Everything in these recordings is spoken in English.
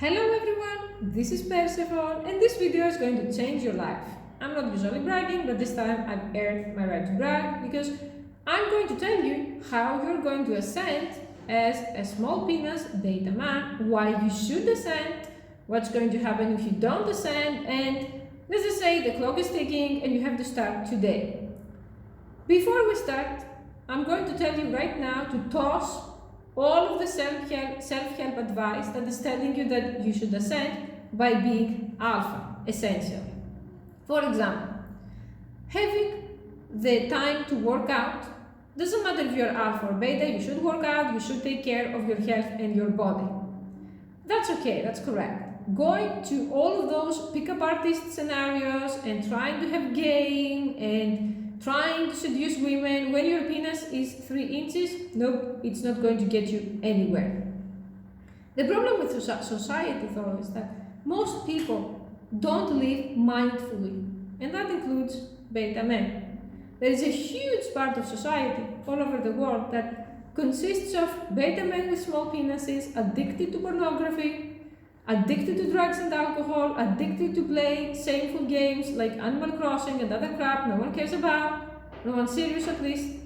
Hello everyone, this is Persephone and this video is going to change your life. I'm not usually bragging, but this time I've earned my right to brag because I'm going to tell you how you're going to ascend as a small penis beta man, why you should ascend, what's going to happen if you don't ascend, and let's just say the clock is ticking and you have to start today. Before we start, I'm going to tell you right now to toss all of the self-help advice that is telling you that you should ascend by being alpha, essentially. For example, having the time to work out, doesn't matter if you're alpha or beta, you should work out, you should take care of your health and your body. That's okay, that's correct. Going to all of those pickup artist scenarios and trying to have game and trying to seduce women when your penis is 3 inches, nope, it's not going to get you anywhere. The problem with society though is that most people don't live mindfully, and that includes beta men. There is a huge part of society all over the world that consists of beta men with small penises, addicted to pornography, addicted to drugs and alcohol, addicted to playing shameful games like Animal Crossing and other crap no one cares about, no one serious at least.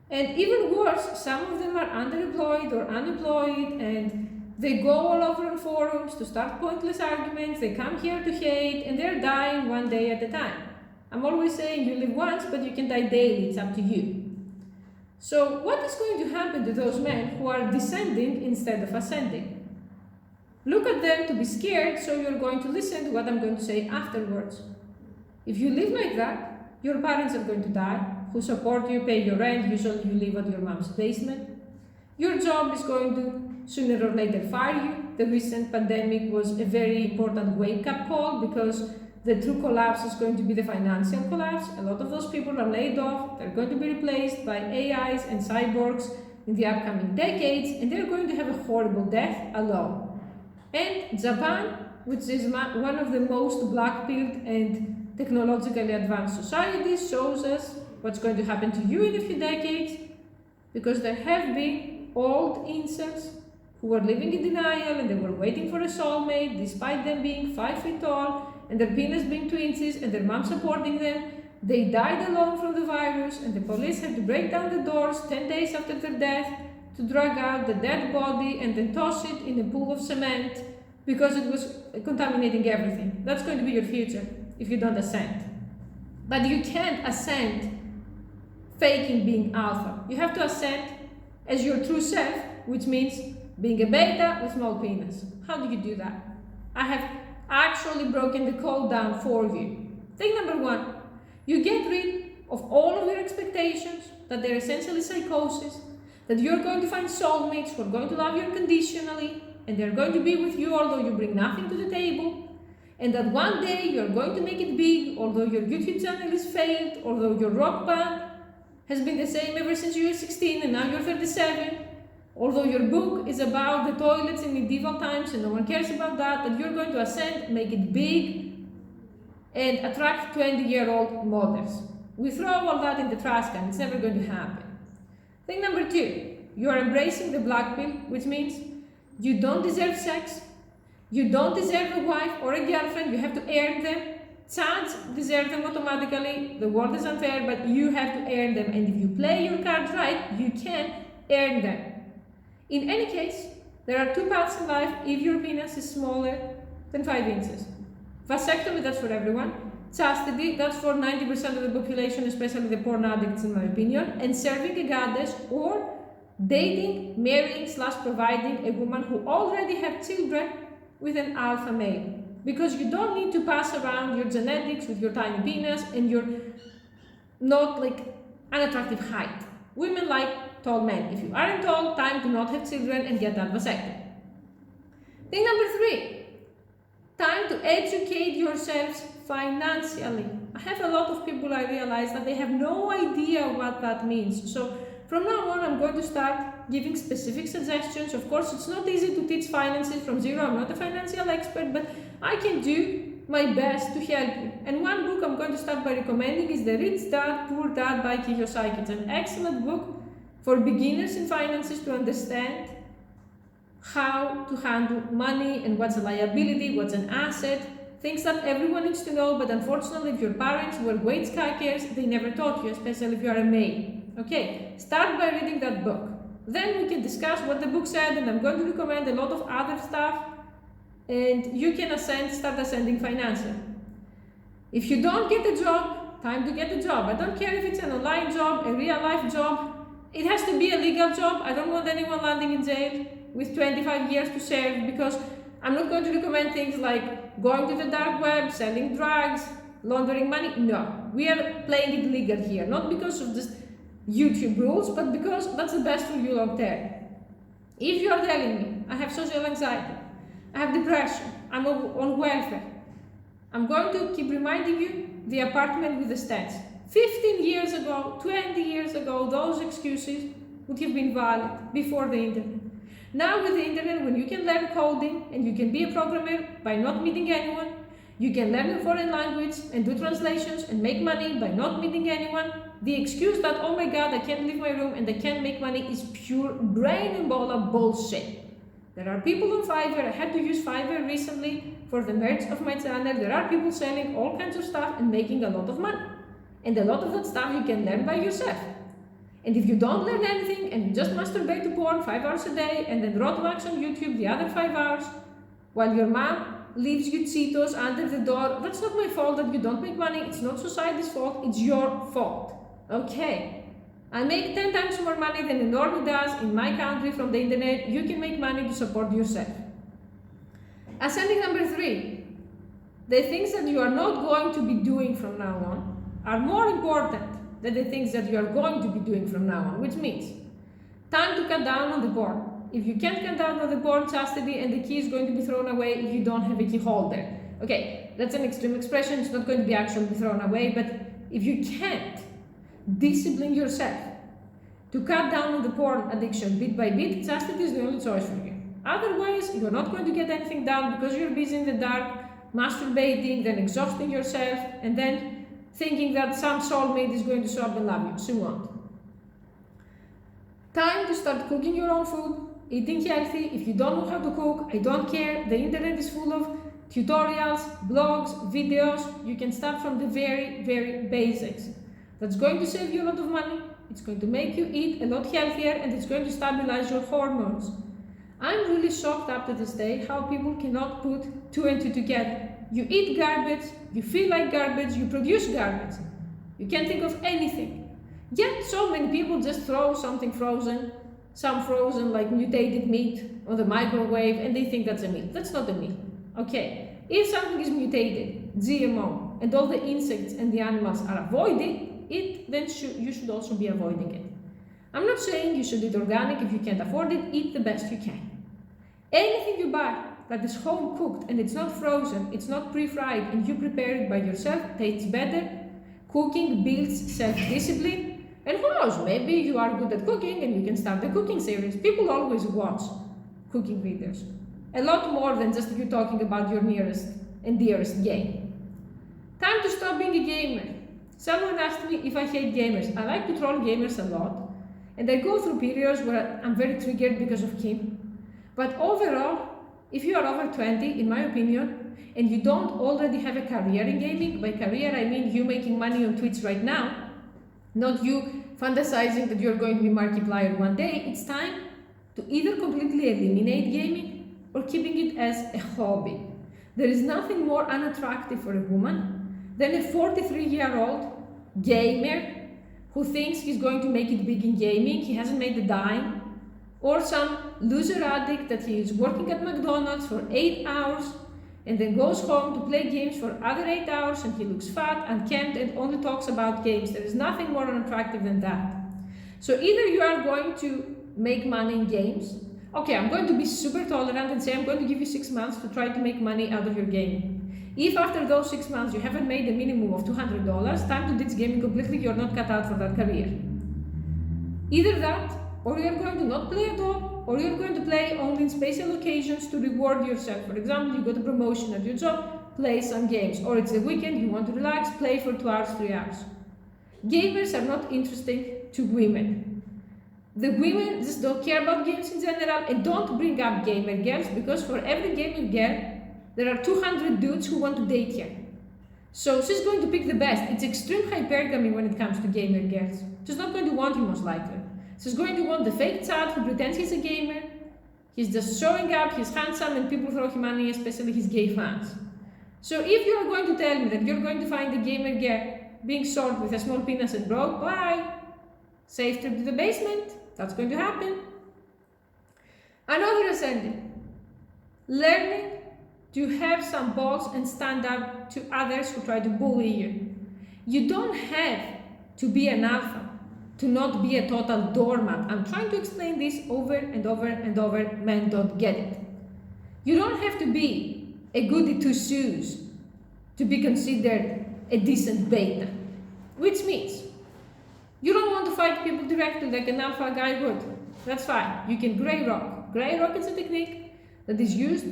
And even worse, some of them are underemployed or unemployed and they go all over on forums to start pointless arguments, they come here to hate, and they're dying one day at a time. I'm always saying you live once, but you can die daily, it's up to you. So what is going to happen to those men who are descending instead of ascending? Look at them to be scared, so you're going to listen to what I'm going to say afterwards. If you live like that, your parents are going to die, who support you, pay your rent, usually you live at your mom's basement. Your job is going to sooner or later fire you. The recent pandemic was a very important wake-up call because the true collapse is going to be the financial collapse. A lot of those people are laid off, they're going to be replaced by AIs and cyborgs in the upcoming decades, and they're going to have a horrible death alone. And Japan, which is one of the most black-pilled and technologically advanced societies, shows us what's going to happen to you in a few decades, because there have been old incels who were living in denial and they were waiting for a soulmate despite them being 5 feet tall and their penis being 2 inches and their mom supporting them. They died alone from the virus and the police had to break down the doors 10 days after their death to drag out the dead body and then toss it in a pool of cement because it was contaminating everything. That's going to be your future if you don't ascend. But you can't ascend faking being alpha. You have to ascend as your true self, which means being a beta with small penis. How do you do that? I have actually broken the code down for you. Thing number 1, you get rid of all of your expectations that they're essentially psychosis, that you're going to find soulmates who are going to love you unconditionally, and they're going to be with you although you bring nothing to the table, and that one day you're going to make it big, although your YouTube channel is failed, although your rock band has been the same ever since you were 16 and now you're 37, although your book is about the toilets in medieval times and no one cares about that you're going to ascend, make it big, and attract 20-year-old models. We throw all that in the trash can, it's never going to happen. Thing number 2, you are embracing the black pill, which means you don't deserve sex, you don't deserve a wife or a girlfriend, you have to earn them. Chance deserve them automatically, the world is unfair, but you have to earn them, and if you play your cards right, you can earn them. In any case, there are 2 paths in life if your penis is smaller than 5 inches. Vasectomy, that's for everyone. Chastity, that's for 90% of the population, especially the porn addicts in my opinion. And serving a goddess or dating, marrying / providing a woman who already have children with an alpha male. Because you don't need to pass around your genetics with your tiny penis and your not like unattractive height. Women like tall men. If you aren't tall, time to not have children and get that vasectomy. Thing number 3, time to educate yourselves financially. I have a lot of people I realize that they have no idea what that means. So from now on, I'm going to start giving specific suggestions. Of course, it's not easy to teach finances from zero. I'm not a financial expert, but I can do my best to help you. And one book I'm going to start by recommending is The Rich Dad, Poor Dad by Kiyosaki. It's an excellent book for beginners in finances to understand how to handle money and what's a liability, what's an asset, things that everyone needs to know, but unfortunately if your parents were wage skackers, they never taught you, especially if you are a male. Okay, start by reading that book. Then we can discuss what the book said, and I'm going to recommend a lot of other stuff, and you can start ascending financially. If you don't get a job, time to get a job. I don't care if it's an online job, a real life job. It has to be a legal job. I don't want anyone landing in jail with 25 years to serve, because I'm not going to recommend things like going to the dark web, selling drugs, laundering money. No, we are playing it legal here, not because of just YouTube rules, but because that's the best for you long term. If you are telling me I have social anxiety, I have depression, I'm on welfare, I'm going to keep reminding you the apartment with the stats. 15 years ago, 20 years ago, those excuses would have been valid before the internet. Now with the internet, when you can learn coding and you can be a programmer by not meeting anyone, you can learn a foreign language and do translations and make money by not meeting anyone, the excuse that, oh my god, I can't leave my room and I can't make money is pure brain Ebola bullshit. There are people on Fiverr, I had to use Fiverr recently for the merch of my channel. There are people selling all kinds of stuff and making a lot of money. And a lot of that stuff you can learn by yourself. And if you don't learn anything and you just masturbate to porn 5 hours a day and then rot wax on YouTube the other 5 hours, while your mom leaves you Cheetos under the door, that's not my fault that you don't make money. It's not society's fault, it's your fault. Okay? I make 10 times more money than a normie does in my country from the internet. You can make money to support yourself. Ascending number 3. The things that you are not going to be doing from now on are more important than the things that you are going to be doing from now on, which means time to cut down on the porn. If you can't cut down on the porn, chastity and the key is going to be thrown away if you don't have a key holder. Okay, that's an extreme expression, it's not going to be actually thrown away, but if you can't discipline yourself to cut down on the porn addiction bit by bit, chastity is the only choice for you. Otherwise, you're not going to get anything done because you're busy in the dark, masturbating, then exhausting yourself, and then thinking that some soulmate is going to show up and love you. She won't. Time to start cooking your own food, eating healthy. If you don't know how to cook, I don't care. The internet is full of tutorials, blogs, videos. You can start from the very, very basics. That's going to save you a lot of money. It's going to make you eat a lot healthier, and it's going to stabilize your hormones. I'm really shocked up to this day how people cannot put 2 and 2 together. You eat garbage, you feel like garbage, you produce garbage. You can't think of anything. Yet so many people just throw something frozen, some frozen like mutated meat on the microwave, and they think that's a meal. That's not a meal. Okay, if something is mutated, GMO, and all the insects and the animals are avoiding it, then you should also be avoiding it. I'm not saying you should eat organic if you can't afford it. Eat the best you can. Anything you buy that is home cooked and it's not frozen, it's not pre-fried, and you prepare it by yourself, tastes better. Cooking builds self-discipline, and who knows, maybe you are good at cooking and you can start a cooking series. People always watch cooking videos, a lot more than just you talking about your nearest and dearest game. Time to stop being a gamer. Someone asked me if I hate gamers. I like to troll gamers a lot, and I go through periods where I'm very triggered because of Kim. But overall, if you are over 20, in my opinion, and you don't already have a career in gaming, by career I mean you making money on Twitch right now, not you fantasizing that you're going to be Markiplier one day, it's time to either completely eliminate gaming or keeping it as a hobby. There is nothing more unattractive for a woman than a 43-year-old gamer who thinks he's going to make it big in gaming, he hasn't made a dime, or some loser addict that he is working at McDonald's for 8 hours and then goes home to play games for other 8 hours, and he looks fat, unkempt, and only talks about games. There is nothing more unattractive than that. So either you are going to make money in games. Okay, I'm going to be super tolerant and say I'm going to give you 6 months to try to make money out of your game. If after those 6 months you haven't made a minimum of $200, time to ditch gaming completely, you're not cut out for that career. Either that, or you're going to not play at all, or you're going to play only in special occasions to reward yourself. For example, you got a promotion at your job, play some games. Or it's the weekend, you want to relax, play for 2 hours, 3 hours. Gamers are not interesting to women. The women just don't care about games in general and don't bring up gamer girls, because for every gamer girl, there are 200 dudes who want to date her. So she's going to pick the best. It's extreme hypergamy when it comes to gamer girls. She's not going to want you most likely. She's going to want the fake chat who pretends he's a gamer. He's just showing up, he's handsome, and people throw him money, especially his gay fans. So if you're going to tell me that you're going to find a gamer girl being short with a small penis and broke, bye. Safe trip to the basement. That's going to happen. Another ascending. Learning to have some balls and stand up to others who try to bully you. You don't have to be an alpha, to not be a total doormat. I'm trying to explain this over and over and over. Men don't get it. You don't have to be a goody two shoes to be considered a decent beta, which means you don't want to fight people directly like an alpha guy would. That's fine. You can grey rock. Grey rock is a technique that is used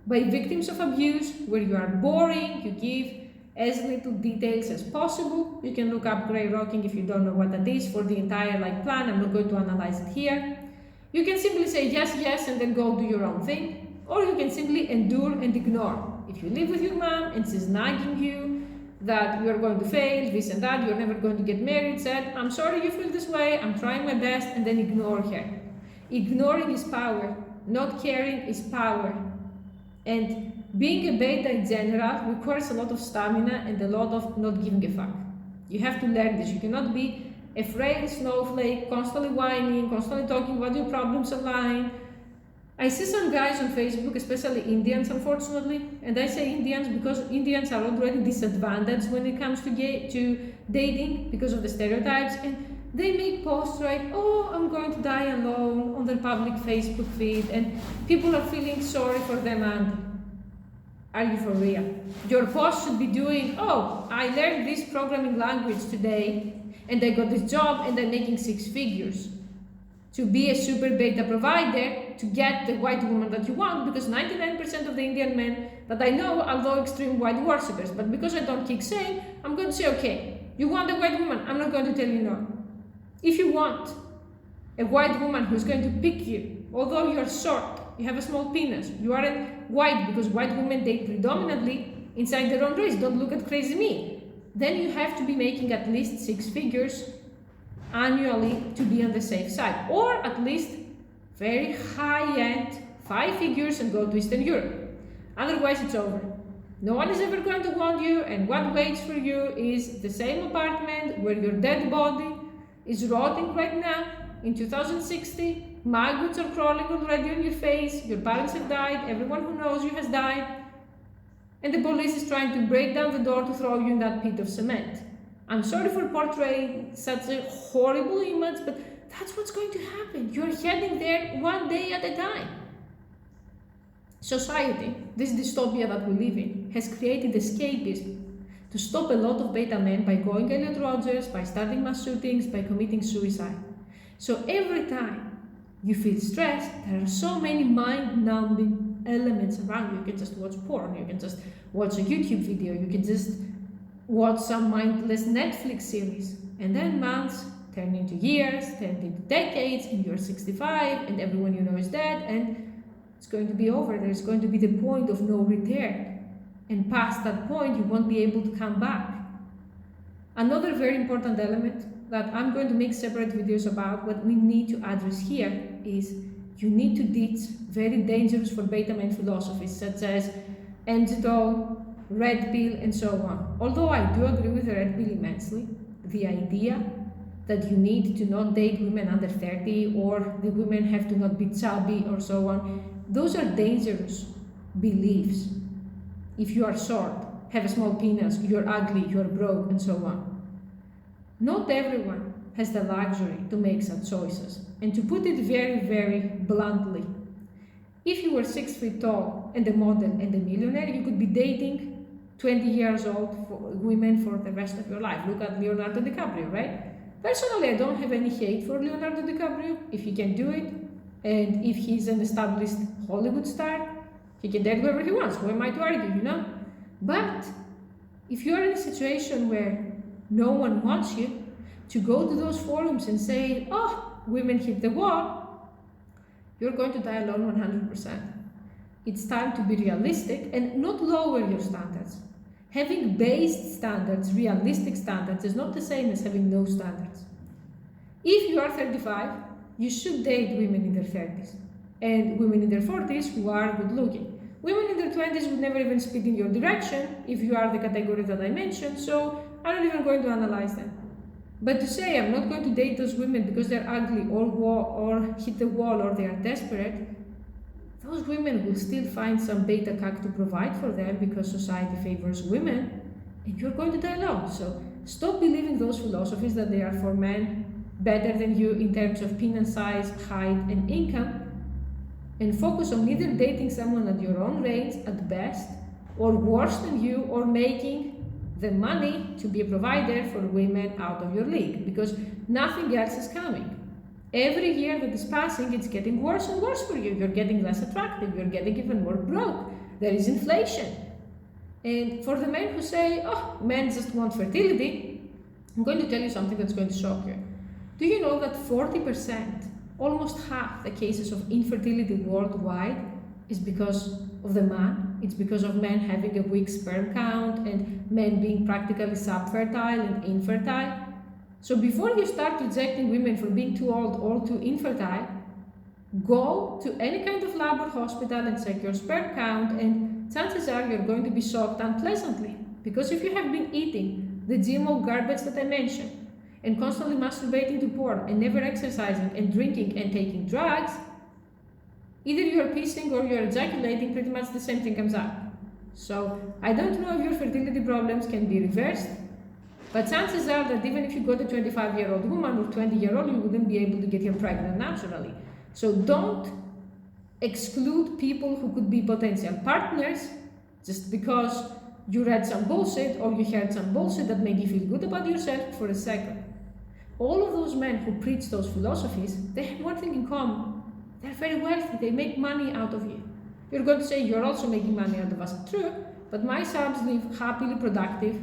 by victims of abuse, where you are boring, you give as little details as possible. You can look up grey rocking if you don't know what that is for the entire plan. I'm not going to analyze it here. You can simply say yes, yes, and then go do your own thing. Or you can simply endure and ignore. If you live with your mom and she's nagging you that you're going to fail, this and that, you're never going to get married, said, I'm sorry you feel this way, I'm trying my best, and then ignore her. Ignoring is power. Not caring is power. And being a beta in general requires a lot of stamina and a lot of not giving a fuck. You have to learn this. You cannot be a frail snowflake, constantly whining, constantly talking about your problems online. I see some guys on Facebook, especially Indians, unfortunately, and I say Indians because Indians are already disadvantaged when it comes to dating because of the stereotypes, and they make posts like, oh, I'm going to die alone on their public Facebook feed, and people are feeling sorry for them. And are you for real? Your post should be doing, oh, I learned this programming language today, and I got this job, and I'm making 6 figures. To be a super beta provider, to get the white woman that you want, because 99% of the Indian men that I know are low extreme white worshippers, but because I don't kick shame, I'm going to say, okay, you want a white woman, I'm not going to tell you no. If you want a white woman who's going to pick you, although you're short, you have a small penis, you aren't white, because white women date predominantly inside their own race, don't look at crazy me, then you have to be making at least 6 figures annually to be on the safe side, or at least very high-end 5 figures and go to Eastern Europe. Otherwise it's over. No one is ever going to want you, and what waits for you is the same apartment where your dead body is rotting right now in 2060. Maggots are crawling already on your face, your parents have died, everyone who knows you has died, and the police is trying to break down the door to throw you in that pit of cement. I'm sorry for portraying such a horrible image, but that's what's going to happen. You're heading there one day at a time. Society, this dystopia that we live in, has created escapism to stop a lot of beta men by going Elliot Rodgers, by starting mass shootings, by committing suicide. So every time you feel stressed, there are so many mind-numbing elements around you. You can just watch porn, you can just watch a YouTube video, you can just watch some mindless Netflix series, and then months turn into years, turn into decades, and you're 65, and everyone you know is dead, and it's going to be over. There's going to be the point of no return, and past that point, you won't be able to come back. Another very important element that I'm going to make separate videos about, what we need to address here, is you need to ditch very dangerous for beta men philosophies, such as NGO, red pill, and so on. Although I do agree with the red pill immensely, the idea that you need to not date women under 30, or the women have to not be chubby, or so on, those are dangerous beliefs. If you are short, have a small penis, you're ugly, you're broke, and so on. Not everyone has the luxury to make such choices. And to put it very, very bluntly, if you were 6 feet tall and a model and a millionaire, you could be dating 20 years old women for the rest of your life. Look at Leonardo DiCaprio, right? Personally, I don't have any hate for Leonardo DiCaprio. If he can do it, and if he's an established Hollywood star, he can date whoever he wants. Who am I to argue, you know? But if you're in a situation where no one wants you, to go to those forums and say, oh, women hit the wall, you're going to die alone 100%. It's time to be realistic and not lower your standards. Having based standards, realistic standards, is not the same as having no standards. If you are 35, you should date women in their 30s and women in their 40s who are good looking. Women in their 20s would never even speak in your direction if you are the category that I mentioned, so I'm not even going to analyze them. But to say I'm not going to date those women because they're ugly or hit the wall or they are desperate, those women will still find some beta cuck to provide for them because society favors women, and you're going to die alone. So stop believing those philosophies that they are for men better than you in terms of penis size, height, and income, and focus on either dating someone at your own range at best, or worse than you, or making the money to be a provider for women out of your league, because nothing else is coming. Every year that is passing, it's getting worse and worse for you. You're getting less attractive, you're getting even more broke. There is inflation. And for the men who say, oh, men just want fertility, I'm going to tell you something that's going to shock you. Do you know that 40%, almost half the cases of infertility worldwide is because of the man? It's because of men having a weak sperm count and men being practically subfertile and infertile. So before you start rejecting women for being too old or too infertile, go to any kind of lab or hospital and check your sperm count, and chances are you're going to be shocked unpleasantly. Because if you have been eating the GMO garbage that I mentioned, and constantly masturbating to porn, and never exercising, and drinking, and taking drugs, either you're pissing or you're ejaculating, pretty much the same thing comes up. So I don't know if your fertility problems can be reversed, but chances are that even if you got a 25-year-old woman or 20-year-old, you wouldn't be able to get her pregnant naturally. So don't exclude people who could be potential partners just because you read some bullshit or you heard some bullshit that made you feel good about yourself for a second. All of those men who preach those philosophies, they have one thing in common. They're very wealthy, they make money out of you. You're going to say you're also making money out of us. True, but my subs live happily productive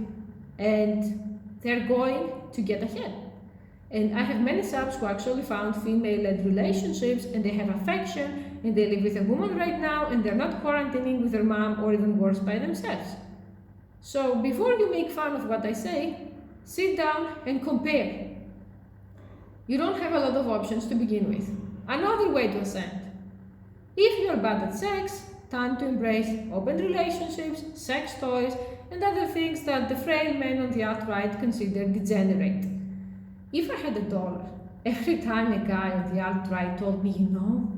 and they're going to get ahead. And I have many subs who actually found female-led relationships and they have affection and they live with a woman right now and they're not quarantining with their mom or even worse by themselves. So before you make fun of what I say, sit down and compare. You don't have a lot of options to begin with. Another way to ascend. If you're bad at sex, time to embrace open relationships, sex toys, and other things that the frail men on the alt-right consider degenerate. If I had $1, every time a guy on the alt-right told me, you know,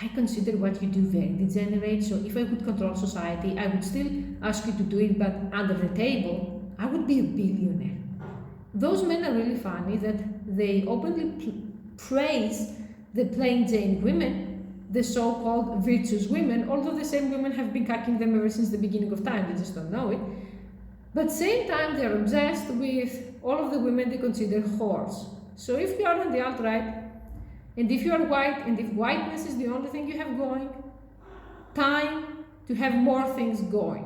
I consider what you do very degenerate, so if I could control society, I would still ask you to do it, but under the table, I would be a billionaire. Those men are really funny that they openly praise the plain Jane women, the so-called virtuous women, although the same women have been cucking them ever since the beginning of time, they just don't know it. But same time, they're obsessed with all of the women they consider whores. So if you are on the alt-right, and if you are white, and if whiteness is the only thing you have going, time to have more things going,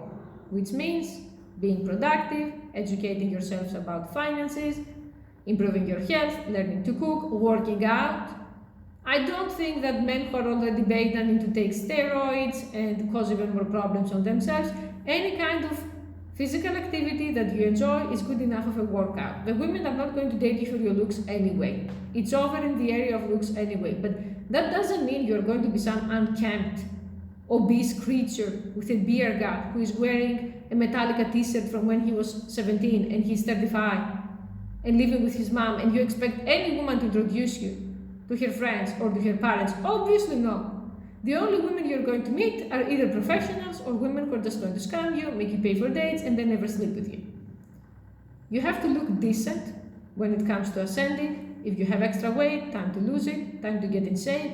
which means being productive, educating yourselves about finances, improving your health, learning to cook, working out. I don't think that men who are already baked and need to take steroids and cause even more problems on themselves, any kind of physical activity that you enjoy is good enough of a workout. The women are not going to date you for your looks anyway. It's over in the area of looks anyway, but that doesn't mean you're going to be some unkempt, obese creature with a beer gut who is wearing a Metallica t-shirt from when he was 17 and he's 35 and living with his mom, and you expect any woman to introduce you to her friends or to her parents. Obviously no. The only women you're going to meet are either professionals or women who are just going to scam you, make you pay for dates, and then never sleep with you. You have to look decent when it comes to ascending. If you have extra weight, time to lose it, time to get in shape.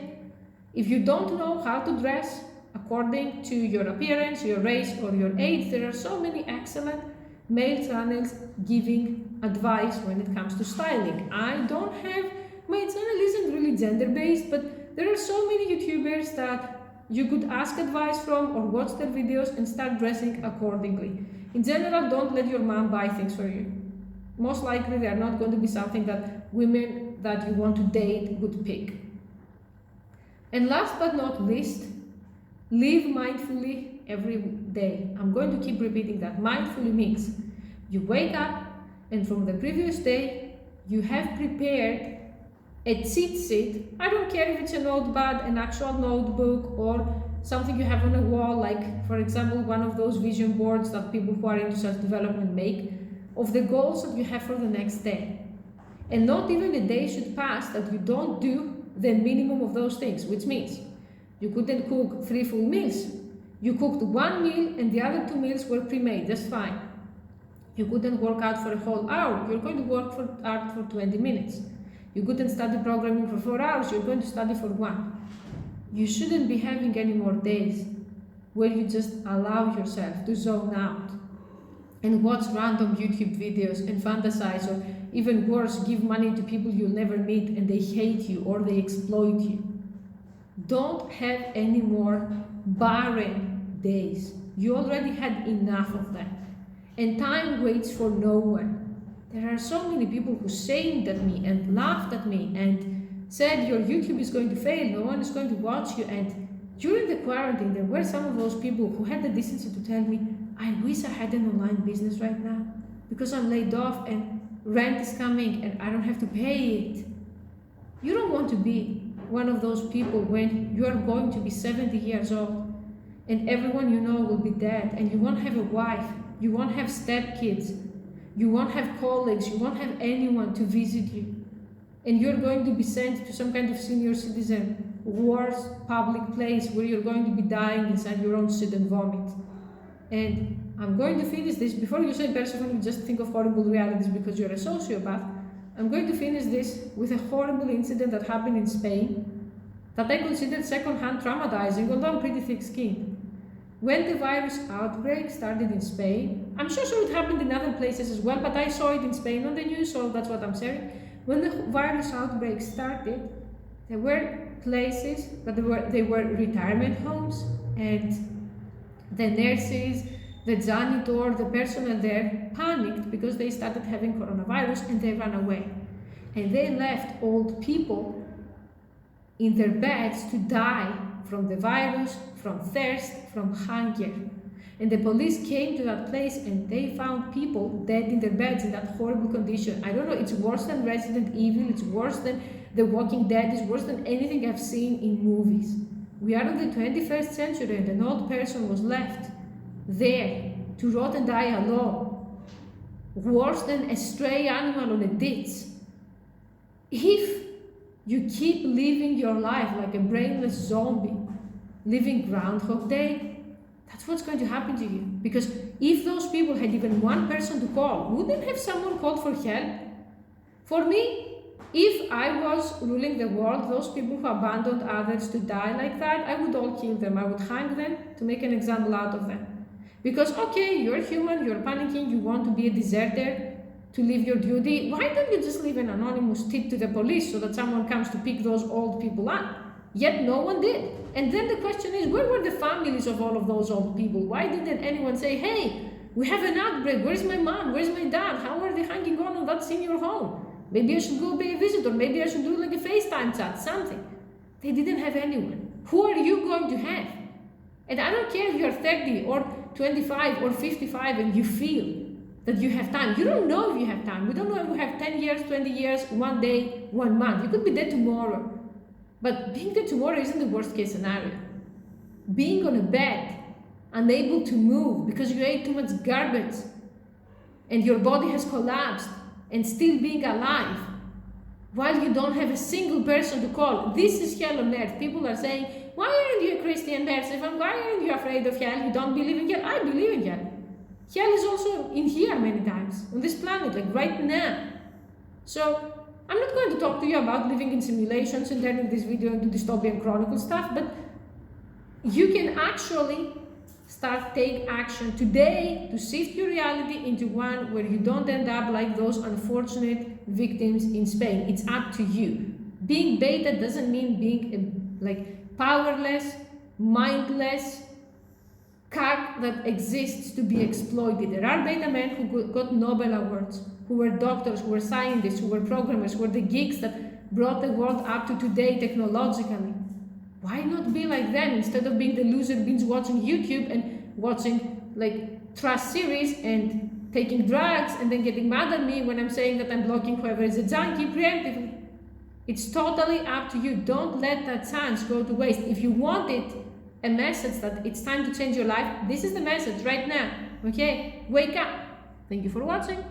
If you don't know how to dress according to your appearance, your race, or your age, there are so many excellent male channels giving advice when it comes to styling. My channel isn't really gender-based, but there are so many YouTubers that you could ask advice from or watch their videos and start dressing accordingly. In general, don't let your mom buy things for you. Most likely they are not going to be something that women that you want to date would pick. And last but not least, live mindfully every day. I'm going to keep repeating that. Mindfully means you wake up and from the previous day you have prepared a cheat sheet. I don't care if it's a notepad, an actual notebook, or something you have on a wall, like for example one of those vision boards that people who are into self-development make, of the goals that you have for the next day. And not even a day should pass that you don't do the minimum of those things, which means you couldn't cook 3 full meals. You cooked 1 meal and the other 2 meals were pre-made, that's fine. You couldn't work out for a whole hour, you're going to work out for 20 minutes. You couldn't study programming for 4 hours, you're going to study for 1. You shouldn't be having any more days where you just allow yourself to zone out and watch random YouTube videos and fantasize, or even worse, give money to people you'll never meet and they hate you or they exploit you. Don't have any more barren days. You already had enough of that. And time waits for no one. There are so many people who shamed at me and laughed at me and said your YouTube is going to fail, no one is going to watch you. And during the quarantine, there were some of those people who had the decency to tell me, I wish I had an online business right now because I'm laid off and rent is coming and I don't have to pay it. You don't want to be one of those people when you are going to be 70 years old and everyone you know will be dead and you won't have a wife, you won't have stepkids, you won't have colleagues, you won't have anyone to visit you. And you're going to be sent to some kind of senior citizen worst public place where you're going to be dying inside your own shit and vomit. And I'm going to finish this, before you say, Persephone, you just think of horrible realities because you're a sociopath. I'm going to finish this with a horrible incident that happened in Spain that I considered second-hand traumatizing, although I'm pretty thick-skinned. When the virus outbreak started in Spain, I'm sure it happened in other places as well, but I saw it in Spain on the news, so that's what I'm sharing. When the virus outbreak started, there were places that they were retirement homes, and the nurses, the janitor, the personnel there panicked because they started having coronavirus and they ran away. And they left old people in their beds to die from the virus, from thirst, from hunger. And the police came to that place and they found people dead in their beds in that horrible condition. I don't know, it's worse than Resident Evil, it's worse than The Walking Dead, it's worse than anything I've seen in movies. We are in the 21st century and an old person was left there to rot and die alone. Worse than a stray animal on a ditch. If you keep living your life like a brainless zombie, living Groundhog Day, that's what's going to happen to you. Because if those people had even one person to call, wouldn't have someone called for help? For me, if I was ruling the world, those people who abandoned others to die like that, I would all kill them. I would hang them to make an example out of them. Because, okay, you're human, you're panicking, you want to be a deserter, to leave your duty. Why don't you just leave an anonymous tip to the police so that someone comes to pick those old people up? Yet no one did. And then the question is, where were the families of all of those old people? Why didn't anyone say, hey, we have an outbreak, where's my mom, where's my dad, how are they hanging on that senior home? Maybe I should go be a visitor, maybe I should do like a FaceTime chat, something. They didn't have anyone. Who are you going to have? And I don't care if you're 30 or 25 or 55 and you feel that you have time. You don't know if you have time. We don't know if we have 10 years, 20 years, 1 day, 1 month. You could be dead tomorrow. But being dead tomorrow isn't the worst case scenario. Being on a bed, unable to move because you ate too much garbage and your body has collapsed, and still being alive while you don't have a single person to call. This is hell on earth. People are saying, why aren't you a Christian person? Why aren't you afraid of hell? You don't believe in hell? I believe in hell. Hell is also in here many times, on this planet, like right now. So, I'm not going to talk to you about living in simulations and turning this video into dystopian chronicle stuff, but you can actually take action today to shift your reality into one where you don't end up like those unfortunate victims in Spain. It's up to you. Being beta doesn't mean being powerless, mindless, cuck that exists to be exploited. There are beta men who got Nobel Awards, who were doctors, who were scientists, who were programmers, who were the geeks that brought the world up to today technologically. Why not be like them instead of being the loser binge watching YouTube and watching like trash series and taking drugs and then getting mad at me when I'm saying that I'm blocking whoever is a junkie preemptively? It's totally up to you. Don't let that chance go to waste. If you wanted a message that it's time to change your life, this is the message right now. Okay? Wake up. Thank you for watching.